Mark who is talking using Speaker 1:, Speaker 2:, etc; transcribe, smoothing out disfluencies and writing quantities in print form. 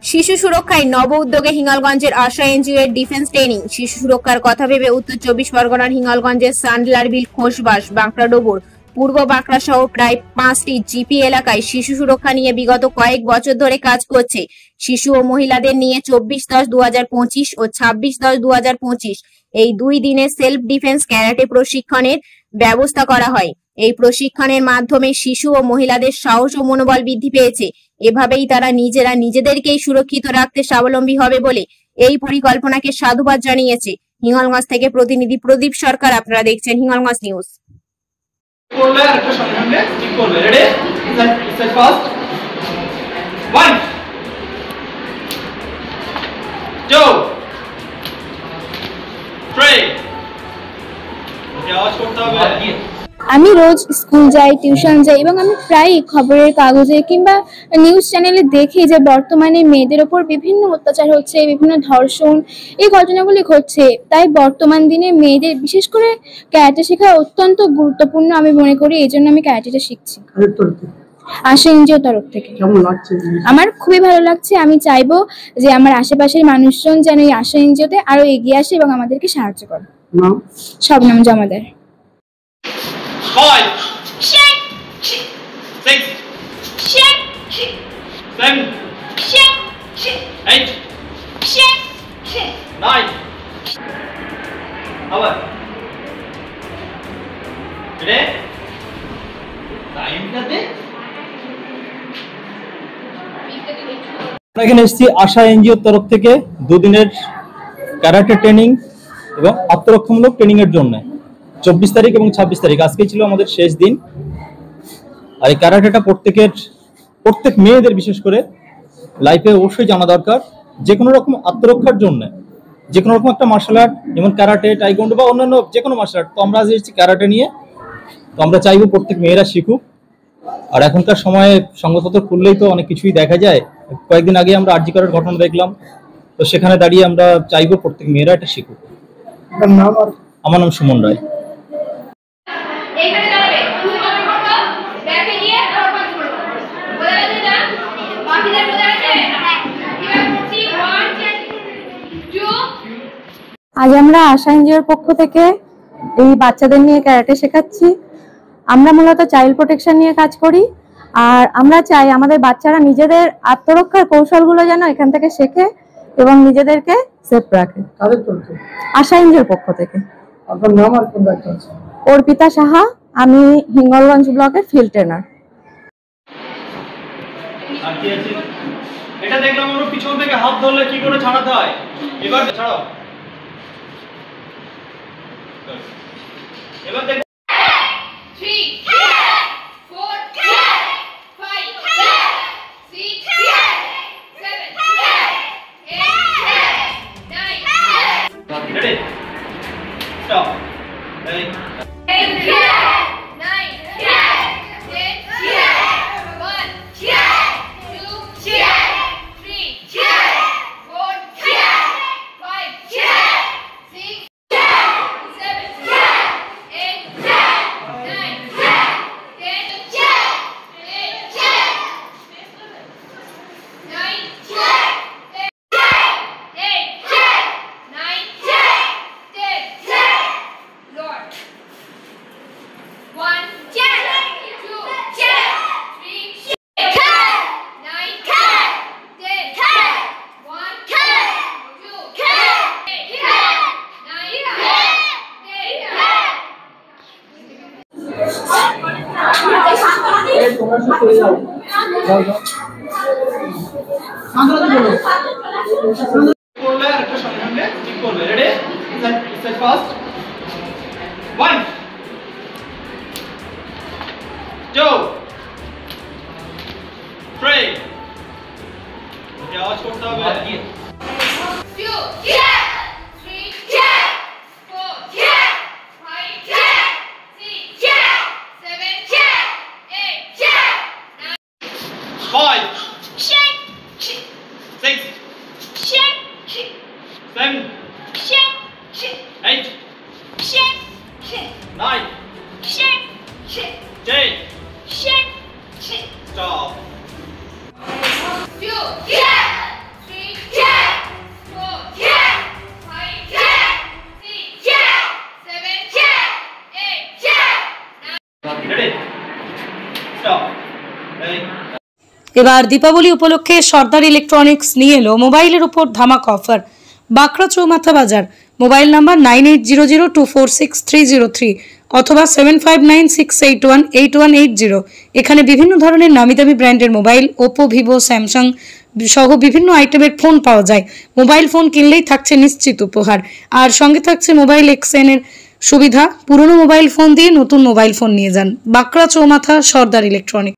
Speaker 1: শিশু সুরক্ষায় নব উদ্যোগে হিঙ্গলগঞ্জের আশা এনজিও এর ডিফেন্স ট্রেনিং। শিশু সুরক্ষার কথা ভেবে উত্তর 24 পরগনার হিঙ্গলগঞ্জের সান্ডলারবিল, খোসবাস, বাঁকড়াডুবুর, পূর্ব বাঁকড়া সহ প্রায় 5টি জিপি এলাকায় শিশু সুরক্ষা নিয়ে বিগত কয়েক বছর ধরে কাজ করছে। শিশু ও মহিলাদের নিয়ে 24/10/2025 ও 26/10/2025 এই 2 দিনের সেলফ ডিফেন্স ক্যারাটে প্রশিক্ষণের ব্যবস্থা করা হয়। এই প্রশিক্ষণের মাধ্যমে শিশু ও মহিলাদের সাহস ও মনোবল বৃদ্ধি পেয়েছে। এভাবেই তারা নিজেরা নিজেদেরকেই সুরক্ষিত রাখতে স্বাবলম্বী হবে বলে এই পরিকল্পনাকে সাধুবাদ জানিয়েছে। হিঙ্গলগঞ্জ থেকে প্রতিনিধি প্রদীপ সরকার। আপনারা দেখছেন হিঙ্গলগঞ্জ নিউজ।
Speaker 2: করলে আরেকটা সঙ্গে সঙ্গে ঠিক করবে। রেডি? সেট ফার্স্ট 1 2 3 ওকে আওয়াজ করতে হবে।
Speaker 3: আমি রোজ স্কুল যাই, টিউশন যাই এবং আমি প্রায়ই খবরের কাগজে কিংবা নিউজ চ্যানেলে দেখি যে বর্তমানে মেয়েদের ওপর বিভিন্ন অত্যাচার হচ্ছে, বিভিন্ন ধর্ষণ, এই ঘটনাগুলি ঘটছে। তাই বর্তমান দিনে মেয়েদের বিশেষ করে ক্যারাটে শেখা অত্যন্ত গুরুত্বপূর্ণ আমি মনে করি। এই জন্য আমি ক্যারাটেটা শিখছি আশা এনজিও তরফ থেকে।
Speaker 4: কেমন লাগছে?
Speaker 3: আমার খুবই ভালো লাগছে। আমি চাইবো যে আমার আশেপাশের মানুষজন যেন এই আশা এনজিওতে আরো এগিয়ে আসে এবং আমাদেরকে সাহায্য করে। শবনম জমাদার।
Speaker 2: 5 6 7 8 9 আবার রে টাইমটা দে।
Speaker 5: এখানে এসেছি আশা এনজিওর তরফ থেকে 2 দিনের ক্যারাটে ট্রেনিং এবং আত্মরক্ষামূলক ট্রেনিং এর জন্য 24 তারিখ এবং 26 তারিখ আজকে ছিল আমাদের শেষ দিন। আর এই ক্যারাটেটা প্রত্যেক মেয়েদের বিশেষ করে লাইফে অবশ্যই জানা দরকার। যে কোনো রকম আত্মরক্ষার জন্য যে কোনো রকম একটা মার্শাল আর্ট, যেমন ক্যারাটে, টাইকোন্ডো বা অন্যান্য যে কোনো মার্শাল আর্ট। তো আমরা আজ এসেছি ক্যারাটে নিয়ে। তো আমরা চাইবো প্রত্যেক মেয়েরা শিখুক। আর এখনকার সময়ে সংবাদপত্র খুললেই তো অনেক কিছুই দেখা যায়। কয়েকদিন আগে আমরা আরজি করার ঘটনা দেখলাম। তো সেখানে দাঁড়িয়ে আমরা চাইবো প্রত্যেক মেয়েরা এটা শিখুক। আমার নাম সুমন রায়।
Speaker 6: আজ আমরা আশা এনজিওর পক্ষ থেকে এই বাচ্চাদের নিয়ে ক্যারাটে শেখাচ্ছি। আমরা মূলত চাইল্ড প্রোটেকশন নিয়ে কাজ করি। আর আমরা চাই আমাদের বাচ্চারা নিজেদের আত্মরক্ষার কৌশলগুলো যেন এখান থেকে শেখে এবং নিজেদেরকে সেফ রাখে। আশা এনজিওর পক্ষ থেকে।
Speaker 4: আপনার নাম আর কোন দায়িত্ব আছে?
Speaker 6: অর্পিতা সাহা, আমি হিঙ্গলগঞ্জ ব্লকের ফিল্ড ট্রেনার।
Speaker 2: আর কি আছে? এটা দেখলাম আমরা পিছন থেকে হাত ধরলে কি করে ছাড়াতে হয়। এবার ছাড়াও। এবার দেখ
Speaker 7: 3 4 5 6 7 8 9
Speaker 2: রেডি স্টপ 8
Speaker 4: তোমরা সব চলে যাও।
Speaker 2: করলে আরেকটা সঙ্গে সঙ্গে ঠিক করবে। রেডি? সেট ফার্স্ট 1 2 3 ওকে আওয়াজ করতে হবে।
Speaker 7: 2
Speaker 2: 5 6 7 8 9 10 stop
Speaker 7: 2
Speaker 2: stop.
Speaker 8: এবার দীপাবলি উপলক্ষে সর্দার ইলেকট্রনিক্স নিয়ে এলো মোবাইলের উপর ধামাকা অফার। বাঁকড়া চৌমাথা বাজার। মোবাইল নাম্বার 9800246303 অথবা 7596818180। এখানে বিভিন্ন ধরনের নামি দামি ব্র্যান্ডের মোবাইল, ওপো, ভিভো, স্যামসাং সহ বিভিন্ন আইটেমের ফোন পাওয়া যায়। মোবাইল ফোন কিনলেই থাকছে নিশ্চিত উপহার, আর সঙ্গে থাকছে মোবাইল এক্সচেঞ্জের সুবিধা। পুরনো মোবাইল ফোন দিয়ে নতুন মোবাইল ফোন নিয়ে যান। বাঁকড়া চৌমাথা সর্দার ইলেকট্রনিক্স।